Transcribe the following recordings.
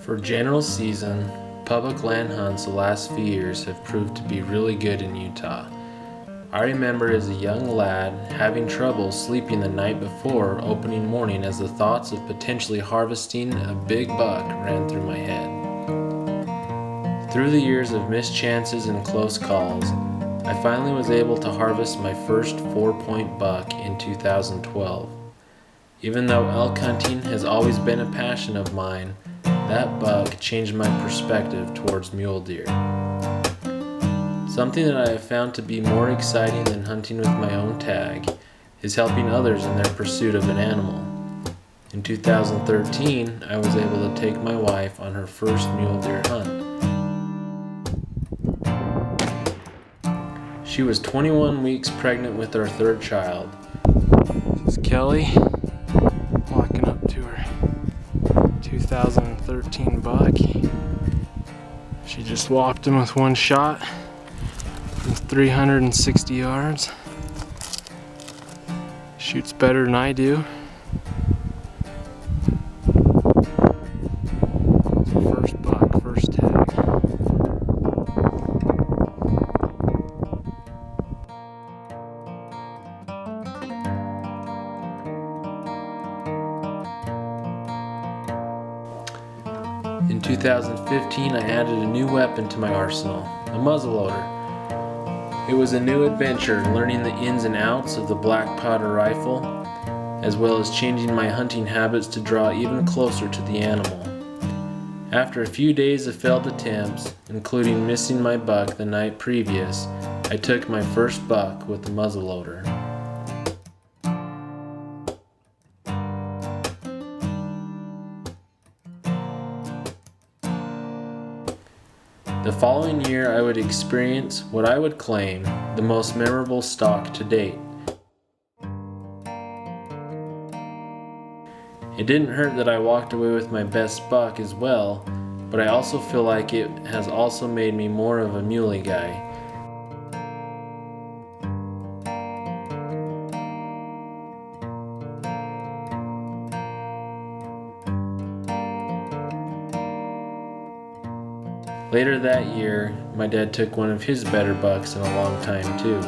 For general season, public land hunts the last few years have proved to be really good in Utah. I remember as a young lad having trouble sleeping the night before opening morning as the thoughts of potentially harvesting a big buck ran through my head. Through the years of missed chances and close calls, I finally was able to harvest my first 4-point buck in 2012. Even though elk hunting has always been a passion of mine, that buck changed my perspective towards mule deer. Something that I have found to be more exciting than hunting with my own tag is helping others in their pursuit of an animal. In 2013, I was able to take my wife on her first mule deer hunt. She was 21 weeks pregnant with our third child. This is Kelly walking up to her 2013 buck. She just walked him with one shot from 360 yards. Shoots better than I do. First buck, first tag. In 2015, I added a new weapon to my arsenal, a muzzleloader. It was a new adventure, learning the ins and outs of the black powder rifle, as well as changing my hunting habits to draw even closer to the animal. After a few days of failed attempts, including missing my buck the night previous, I took my first buck with the muzzleloader. The following year, I would experience what I would claim the most memorable stalk to date. It didn't hurt that I walked away with my best buck as well, but I also feel like it has also made me more of a muley guy. Later that year, my dad took one of his better bucks in a long time too.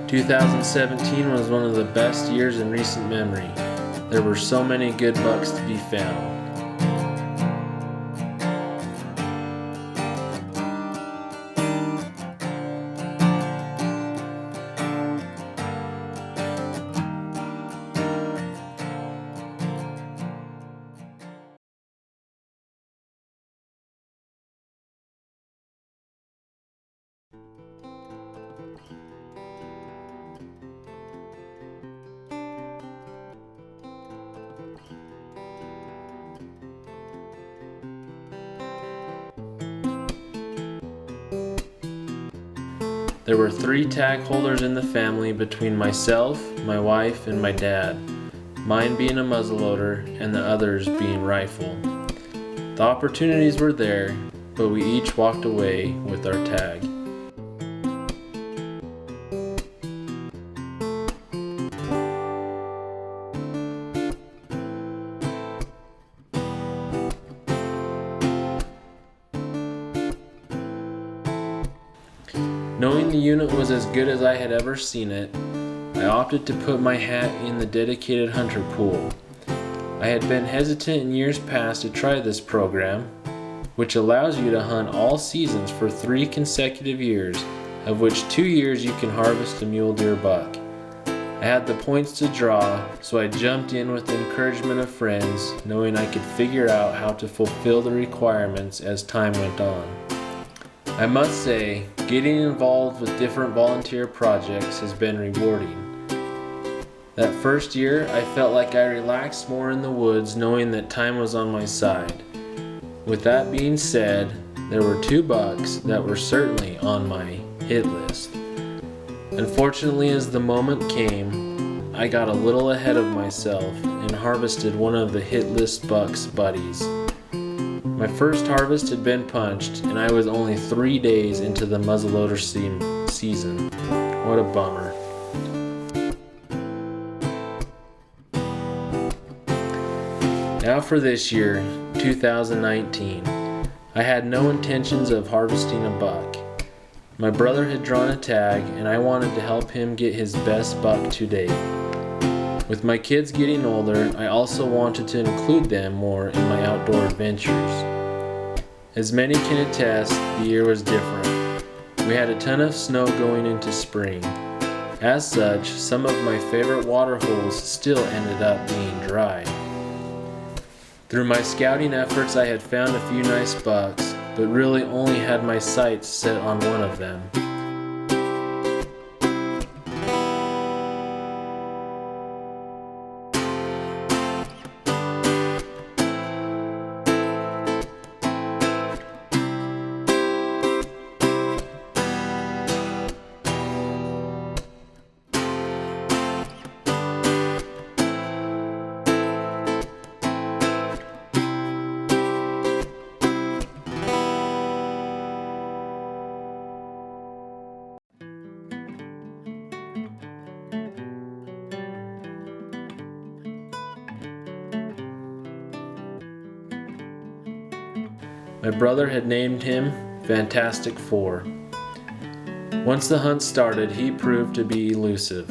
2017 was one of the best years in recent memory. There were so many good bucks to be found. There were 3 tag holders in the family between myself, my wife, and my dad, mine being a muzzleloader and the others being rifle. The opportunities were there, but we each walked away with our tag. Knowing the unit was as good as I had ever seen it, I opted to put my hat in the dedicated hunter pool. I had been hesitant in years past to try this program, which allows you to hunt all seasons for 3 consecutive years, of which 2 years you can harvest a mule deer buck. I had the points to draw, so I jumped in with the encouragement of friends, knowing I could figure out how to fulfill the requirements as time went on. I must say, getting involved with different volunteer projects has been rewarding. That first year, I felt like I relaxed more in the woods knowing that time was on my side. With that being said, there were 2 bucks that were certainly on my hit list. Unfortunately, as the moment came, I got a little ahead of myself and harvested one of the hit list buck's buddies. My first harvest had been punched, and I was only 3 days into the muzzleloader season. What a bummer. Now for this year, 2019. I had no intentions of harvesting a buck. My brother had drawn a tag and I wanted to help him get his best buck to date. With my kids getting older, I also wanted to include them more in my outdoor adventures. As many can attest, the year was different. We had a ton of snow going into spring. As such, some of my favorite water holes still ended up being dry. Through my scouting efforts, I had found a few nice bucks, but really only had my sights set on one of them. My brother had named him Fantastic Four. Once the hunt started, he proved to be elusive.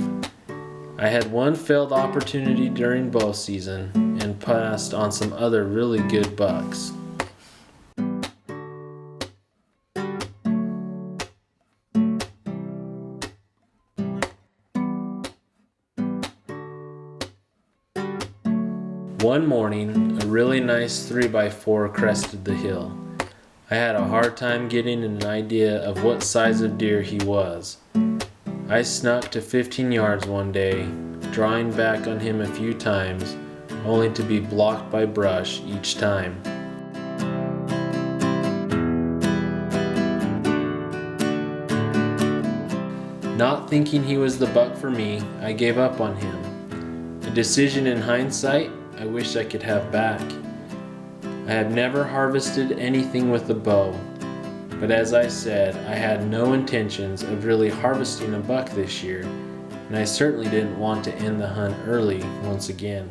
I had one failed opportunity during bow season and passed on some other really good bucks. One morning, a really nice 3x4 crested the hill. I had a hard time getting an idea of what size of deer he was. I snuck to 15 yards one day, drawing back on him a few times, only to be blocked by brush each time. Not thinking he was the buck for me, I gave up on him. A decision in hindsight I wish I could have back. I have never harvested anything with a bow, but as I said, I had no intentions of really harvesting a buck this year, and I certainly didn't want to end the hunt early once again.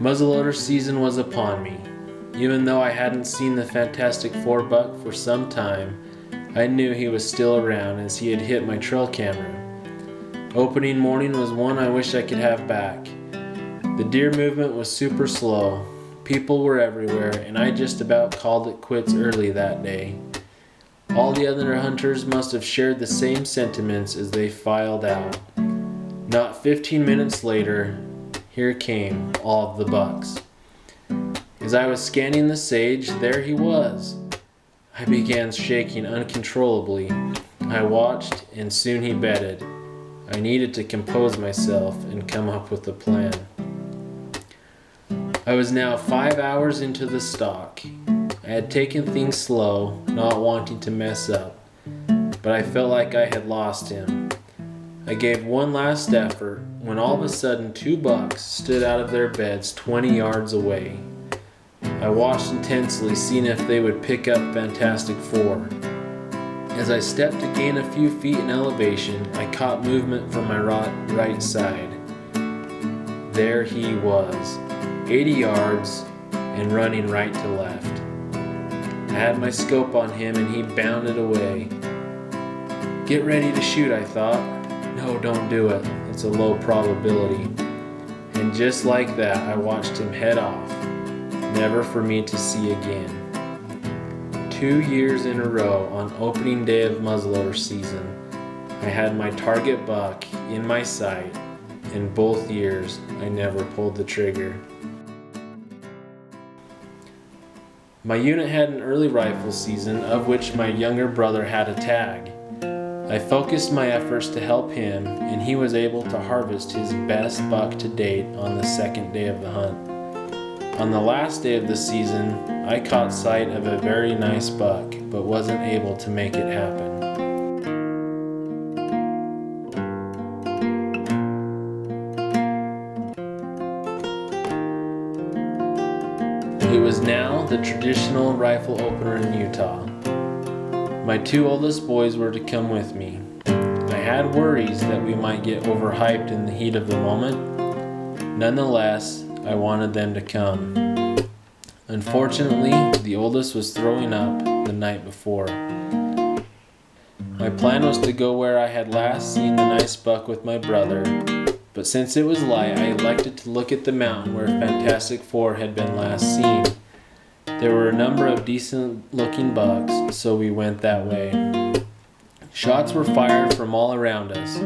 Muzzleloader season was upon me. Even though I hadn't seen the Fantastic Four buck for some time, I knew he was still around as he had hit my trail camera. Opening morning was one I wish I could have back. The deer movement was super slow. People were everywhere, and I just about called it quits early that day. All the other hunters must have shared the same sentiments as they filed out. Not 15 minutes later, here came all of the bucks. As I was scanning the sage, there he was. I began shaking uncontrollably. I watched, and soon he bedded. I needed to compose myself and come up with a plan. I was now 5 hours into the stalk. I had taken things slow, not wanting to mess up, but I felt like I had lost him. I gave one last effort when all of a sudden 2 bucks stood out of their beds 20 yards away. I watched intensely, seeing if they would pick up Fantastic Four. As I stepped to gain a few feet in elevation, I caught movement from my right side. There he was. 80 yards and running right to left. I had my scope on him and he bounded away. Get ready to shoot, I thought. No, don't do it. It's a low probability. And just like that, I watched him head off, never for me to see again. 2 years in a row on opening day of muzzleloader season, I had my target buck in my sight. In both years, I never pulled the trigger. My unit had an early rifle season, of which my younger brother had a tag. I focused my efforts to help him, and he was able to harvest his best buck to date on the second day of the hunt. On the last day of the season, I caught sight of a very nice buck, but wasn't able to make it happen. It was now the traditional rifle opener in Utah. My 2 oldest boys were to come with me. I had worries that we might get overhyped in the heat of the moment. Nonetheless, I wanted them to come. Unfortunately, the oldest was throwing up the night before. My plan was to go where I had last seen the nice buck with my brother, but since it was light, I elected to look at the mountain where Fantastic Four had been last seen. There were a number of decent-looking bucks, so we went that way. Shots were fired from all around us,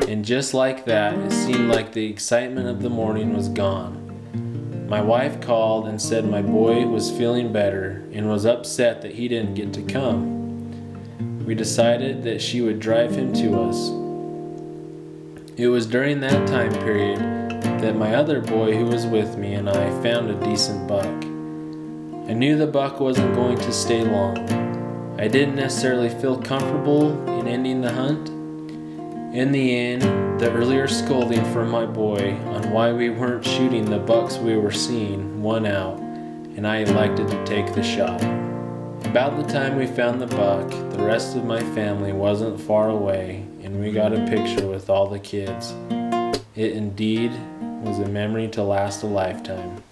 and just like that, it seemed like the excitement of the morning was gone. My wife called and said my boy was feeling better and was upset that he didn't get to come. We decided that she would drive him to us. It was during that time period that my other boy who was with me and I found a decent buck. I knew the buck wasn't going to stay long. I didn't necessarily feel comfortable in ending the hunt. In the end, the earlier scolding from my boy on why we weren't shooting the bucks we were seeing won out, and I elected to take the shot. About the time we found the buck, the rest of my family wasn't far away, and we got a picture with all the kids. It indeed was a memory to last a lifetime.